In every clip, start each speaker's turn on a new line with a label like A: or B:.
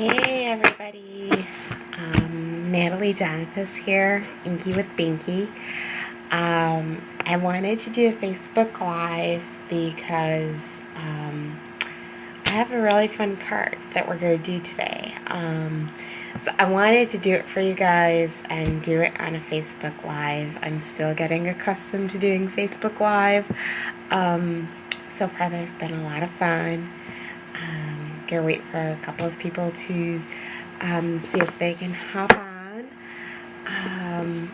A: Hey everybody, Natalie Jonathas here, Inky with Binky. I wanted to do a Facebook Live because I have a really fun card that we're going to do today. So I wanted to do it for you guys and do it on a Facebook Live. I'm still getting accustomed to doing Facebook Live. So far they've been a lot of fun. Gonna wait for a couple of people to see if they can hop on. I'm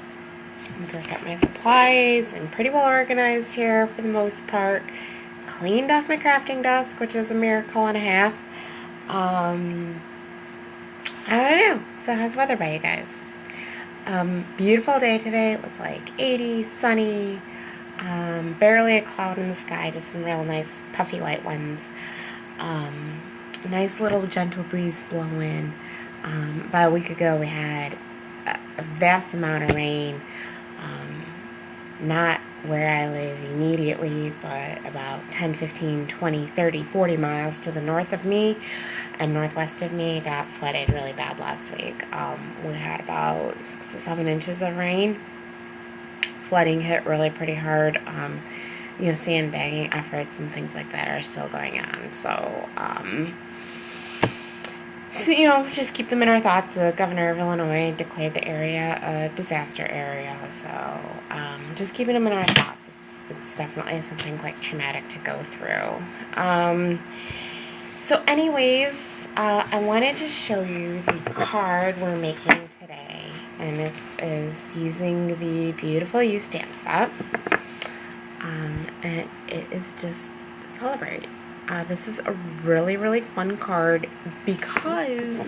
A: gonna get my supplies. I'm pretty well organized here for the most part. Cleaned off my crafting desk, which is a miracle and a half. I don't know. So how's the weather by you guys? Beautiful day today. It was like 80, sunny, barely a cloud in the sky, just some real nice puffy white ones. Nice little gentle breeze blowing. About a week ago we had a vast amount of rain. Not where I live immediately, but about 10, 15, 20, 30, 40 miles to the north of me and northwest of me. Got flooded really bad last week. We had about 6 to 7 inches of rain. Flooding hit really pretty hard. Sandbagging efforts and things like that are still going on. So, just keep them in our thoughts. The governor of Illinois declared the area a disaster area. So, just keeping them in our thoughts. It's definitely something quite traumatic to go through. So anyways, I wanted to show you the card we're making today. And this is using the Beautiful You stamp set. And it is just Celebrate. This is a really, really fun card because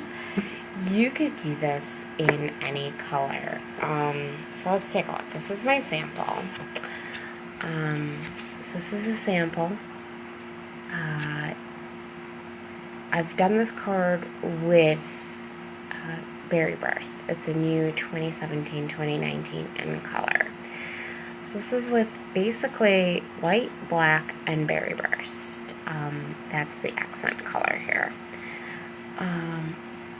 A: you could do this in any color. So let's take a look. This is my sample. So this is a sample. I've done this card with Berry Burst. It's a new 2017-2019 in color. So this is with basically white, black, and Berry Burst. That's the accent color here.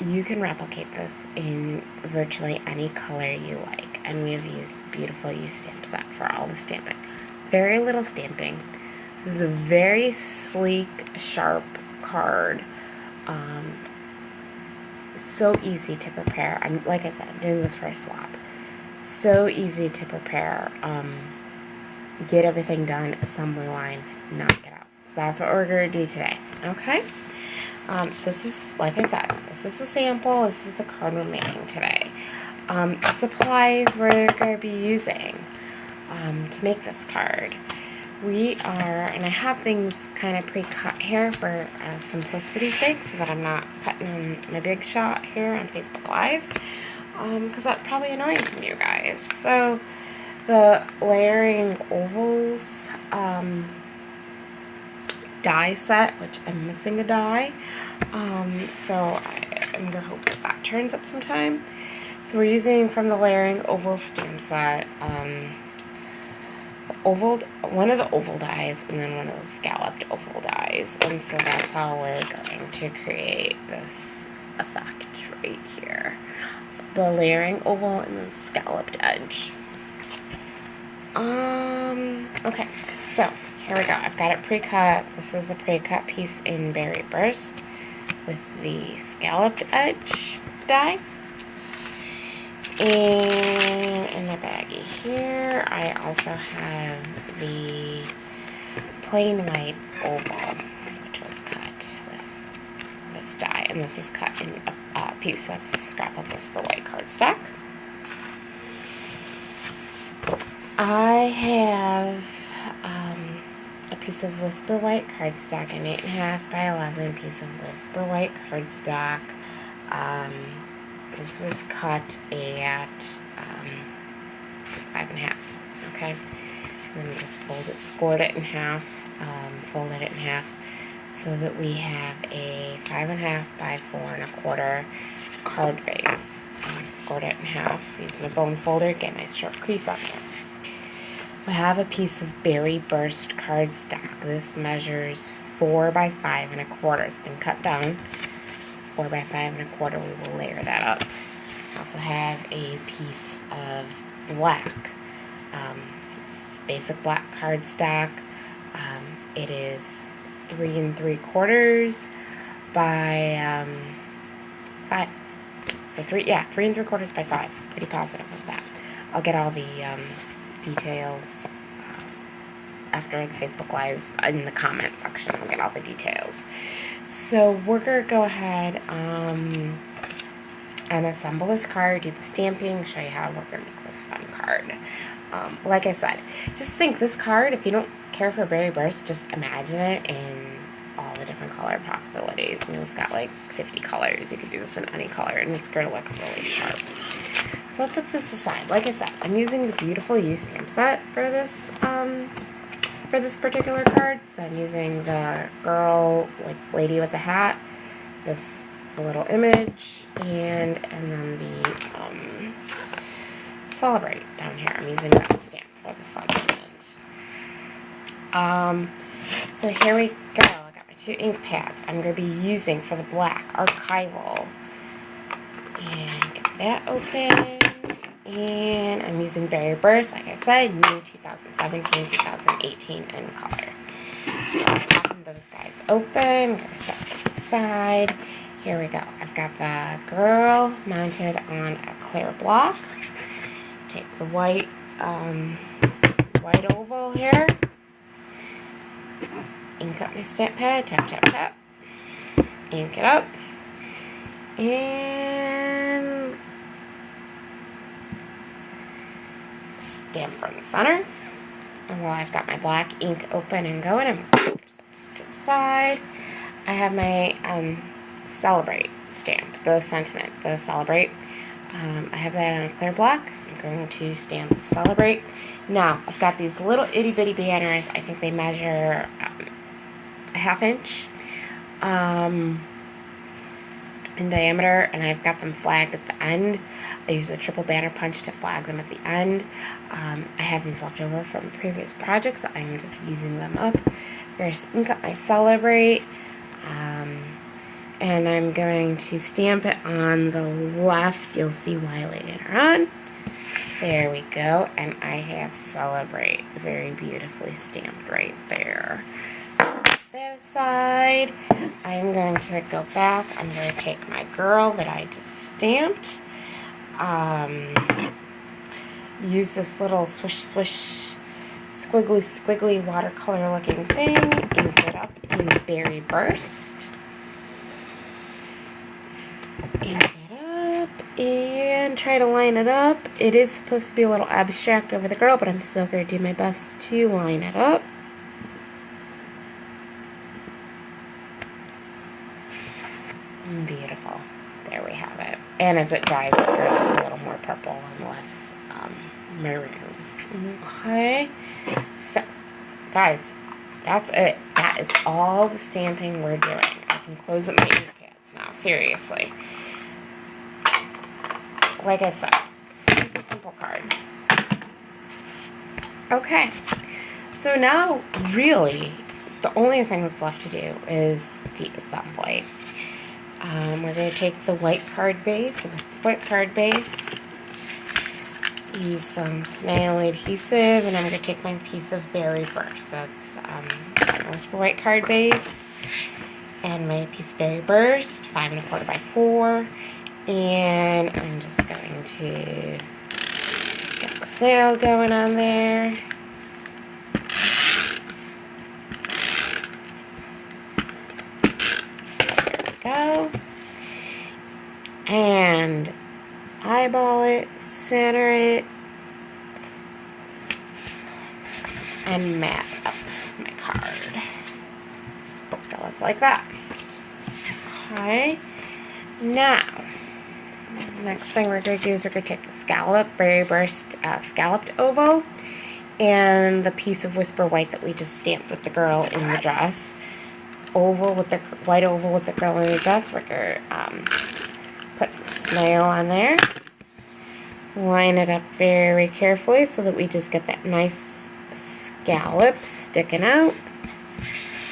A: You can replicate this in virtually any color you like, and we have used the Beautiful You stamp set for all the stamping. Very little stamping. This is a very sleek, sharp card. So easy to prepare. Like I said, I'm doing this for a swap. So easy to prepare. Get everything done, assembly line, knock it out. So that's what we're going to do today. Okay? This is, like I said, this is a sample. This is the card we're making today. Supplies we're going to be using to make this card. We are, and I have things kind of pre-cut here for simplicity's sake, so that I'm not cutting on my big shot here on Facebook Live, because that's probably annoying some of you guys. So the layering ovals die set, which I'm missing a die, so I'm gonna hope that turns up sometime. So we're using from the layering oval stamp set, one of the oval dies and then one of the scalloped oval dies, and so that's how we're going to create this effect right here. The layering oval and the scalloped edge. Okay, so here we go. I've got it pre-cut. This is a pre-cut piece in Berry Burst with the scalloped edge die. And in the baggie here, I also have the plain white oval, which was cut with this die. And this is cut in a piece of scrap of Whisper White cardstock. I have a piece of Whisper White cardstock, an 8.5 by 11 piece of Whisper White cardstock. This was cut at 5.5. Okay, and then just scored it in half, folded it in half, so that we have a 5.5 by 4.25 card base. Scored it in half using a bone folder. Get a nice sharp crease on there. We have a piece of Berry Burst cardstock. This measures 4 by 5.25. It's been cut down 4x5 1/4. We will layer that up. I also have a piece of black, basic black cardstock. It is 3 3/4 by 5. So 3 3 3/4 by 5. Pretty positive of that. I'll get all the details after the Facebook Live in the comment section. I'll get all the details. So we're going to go ahead and assemble this card, do the stamping, show you how we're going to make this fun card. Like I said, just think this card, if you don't care for Berry Burst, just imagine it in all the different color possibilities. I mean, we've got like 50 colors. You could do this in any color, and it's going to look really sharp. So let's set this aside. Like I said, I'm using the Beautiful You stamp set for this particular card. So I'm using the girl, like lady with the hat, the little image, and then the Celebrate down here. I'm using that stamp for the sentiment. So here we go. I got my 2 ink pads. I'm going to be using for the black Archival. And get that open. And I'm using Berry Burst, like I said, new 2017, 2018 in color. So I'm popping those guys open. I'm going to set this aside. Here we go. I've got the girl mounted on a clear block. Take the white oval here. Ink up my stamp pad. Tap, tap, tap. Ink it up. And stamp from the center. And while I've got my black ink open and going, I'm going to to the side. I have my Celebrate stamp, the sentiment, the Celebrate. I have that on a clear block, so I'm going to stamp the Celebrate. Now, I've got these little itty bitty banners. I think they measure a 1/2 inch in diameter, and I've got them flagged at the end. I use a triple banner punch to flag them at the end. I have these left over from previous projects, so I'm just using them up. I'm going to ink up my Celebrate. And I'm going to stamp it on the left. You'll see why later on. There we go. And I have Celebrate very beautifully stamped right there. This side, I'm going to go back. I'm going to take my girl that I just stamped. Use this little swish, swish, squiggly, squiggly watercolor looking thing. Ink it up in Berry Burst. Ink it up and try to line it up. It is supposed to be a little abstract over the girl, but I'm still going to do my best to line it up. Beautiful. There we have it. And as it dries, it's going to look a little more purple and less maroon. Okay. So, guys, that's it. That is all the stamping we're doing. I can close up my ink pads now. Seriously. Like I said, super simple card. Okay. So now, really, the only thing that's left to do is the assembly. We're going to take the white card base, use some snail adhesive, and I'm going to take my piece of Berry Burst. That's Whisper white card base, and my piece of Berry Burst, 5 1/4 by 4, and I'm just going to get the snail going on there. Go and eyeball it, center it, and mat up my card. So it's like that. Okay. Now, the next thing we're going to do is we're going to take the scallop, Berry Burst scalloped oval, and the piece of Whisper white that we just stamped with the girl in the dress. Oval with the white oval with the girl in the dress. We're going to put some snail on there. Line it up very carefully so that we just get that nice scallop sticking out.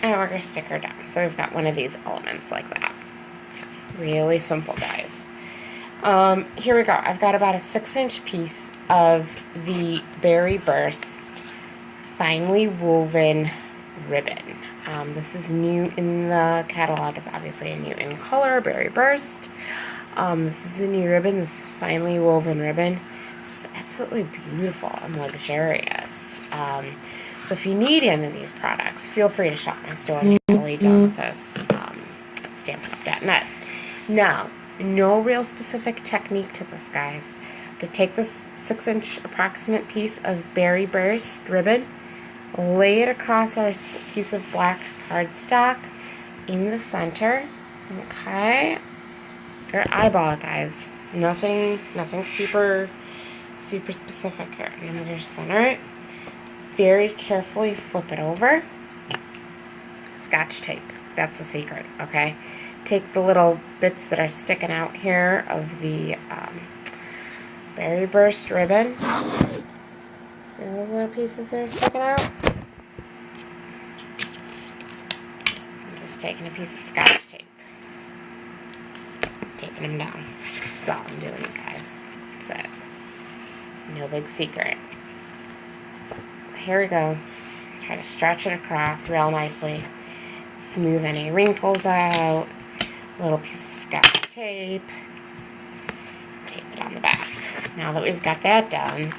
A: And we're going to stick her down. So we've got one of these elements like that. Really simple, guys. Here we go. I've got about a 6-inch piece of the Berry Burst finely woven ribbon. This is new in the catalog. It's obviously a new in color, Berry Burst. This is a new ribbon, this finely woven ribbon. It's just absolutely beautiful and luxurious. So if you need any of these products, feel free to shop my store, Natalie Jonathas, at Stampin' Up.net. Now, no real specific technique to this, guys. I'm going to take this 6-inch approximate piece of Berry Burst ribbon, lay it across our piece of black cardstock in the center. Okay. Or eyeball it, guys. Nothing super specific here. And then just center it. Very carefully flip it over. Scotch tape. That's the secret, okay? Take the little bits that are sticking out here of the Berry Burst ribbon. See those little pieces that are sticking out? I'm just taking a piece of Scotch tape. Taping them down. That's all I'm doing, guys. That's it. No big secret. So here we go. Try to stretch it across real nicely. Smooth any wrinkles out. Little piece of Scotch tape. Tape it on the back. Now that we've got that done,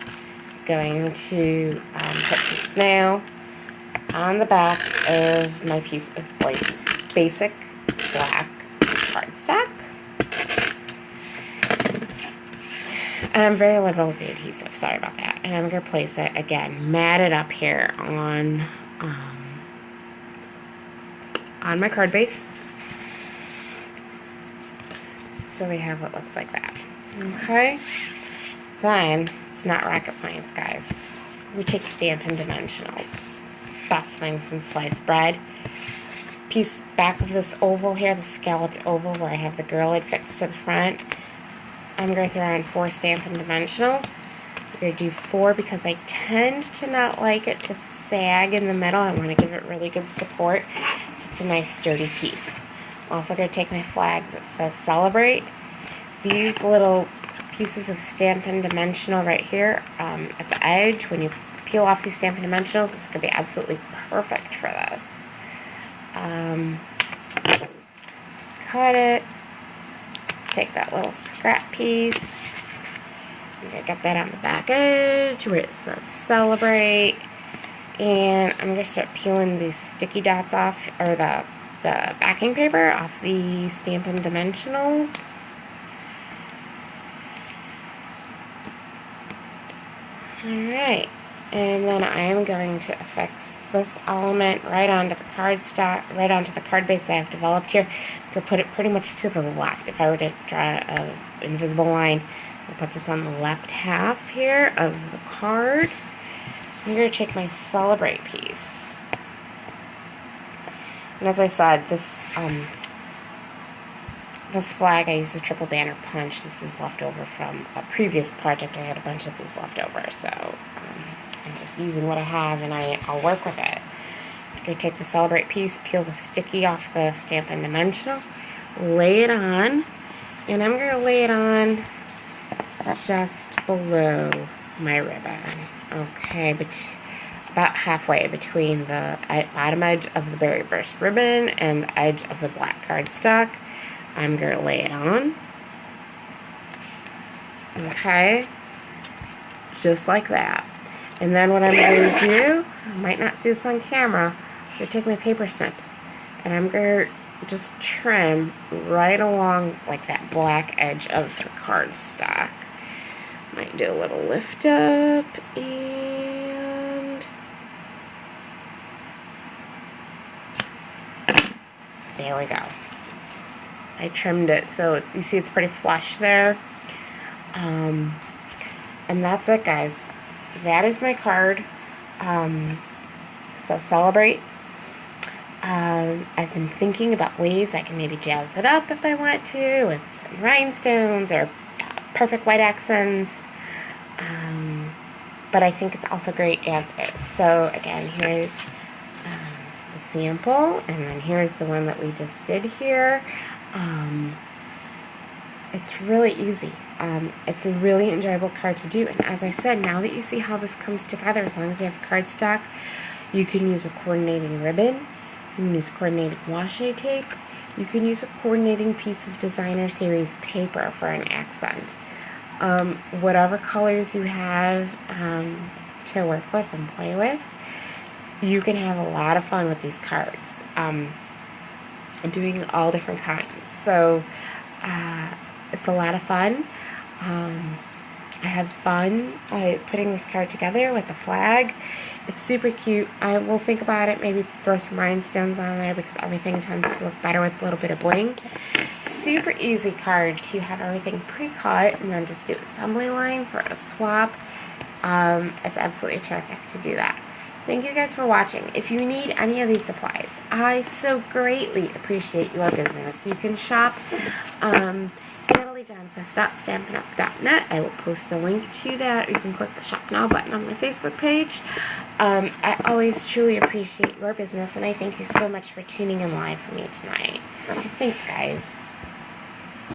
A: going to put some snail on the back of my piece of basic black cardstock. And I'm very liberal with the adhesive, sorry about that. And I'm going to place it, again, mat it up here on my card base. So we have what looks like that. Okay? Then, it's not rocket science, guys. We take Stampin' Dimensionals. Best thing since sliced bread. Piece back of this oval here, the scalloped oval where I have the girl fixed to the front. I'm going to throw on 4 Stampin' Dimensionals. I'm going to do 4 because I tend to not like it to sag in the middle. I want to give it really good support. So it's a nice sturdy piece. I'm also going to take my flag that says Celebrate. These little pieces of Stampin' Dimensional right here at the edge, when you peel off these Stampin' Dimensionals, it's going to be absolutely perfect for this. Cut it. Take that little scrap piece. I'm going to get that on the back edge where it says Celebrate. And I'm going to start peeling these sticky dots off, or the backing paper off the Stampin' Dimensionals. Alright, and then I am going to affix this element right onto the cardstock, right onto the card base I have developed here. I'm going to put it pretty much to the left. If I were to draw an invisible line, I'll put this on the left half here of the card. I'm going to take my Celebrate piece. And as I said, this flag, I used a triple banner punch. This is left over from a previous project. I had a bunch of these left over, so I'm just using what I have, and I'll work with it. I'm going to take the Celebrate piece, peel the sticky off the Stampin' Dimensional, lay it on, and I'm going to lay it on just below my ribbon. Okay, about halfway between the bottom edge of the Berry Burst ribbon and the edge of the black cardstock. I'm going to lay it on. Okay. Just like that. And then what I'm going to do, I might not see this on camera, I'm going to take my paper snips and I'm going to just trim right along like that black edge of the cardstock. Might do a little lift up and there we go. I trimmed it so you see it's pretty flush there. And that's it, guys. That is my card. So Celebrate. I've been thinking about ways I can maybe jazz it up if I want to with some rhinestones or perfect white accents. But I think it's also great as is. So again, here's the sample, and then here's the one that we just did here. it's really easy. It's a really enjoyable card to do. And as I said, now that you see how this comes together, as long as you have cardstock, you can use a coordinating ribbon, you can use coordinating washi tape, you can use a coordinating piece of designer series paper for an accent. Whatever colors you have to work with and play with, you can have a lot of fun with these cards. Doing all different kinds. So it's a lot of fun. I had fun putting this card together with a flag. It's super cute. I will think about it, maybe throw some rhinestones on there because everything tends to look better with a little bit of bling. Super easy card to have everything pre-cut and then just do assembly line for a swap. It's absolutely terrific to do that. Thank you guys for watching. If you need any of these supplies, I so greatly appreciate your business. You can shop NatalieJohnfuss.StampinUp.net. I will post a link to that. You can click the Shop Now button on my Facebook page. I always truly appreciate your business, and I thank you so much for tuning in live for me tonight. Thanks, guys.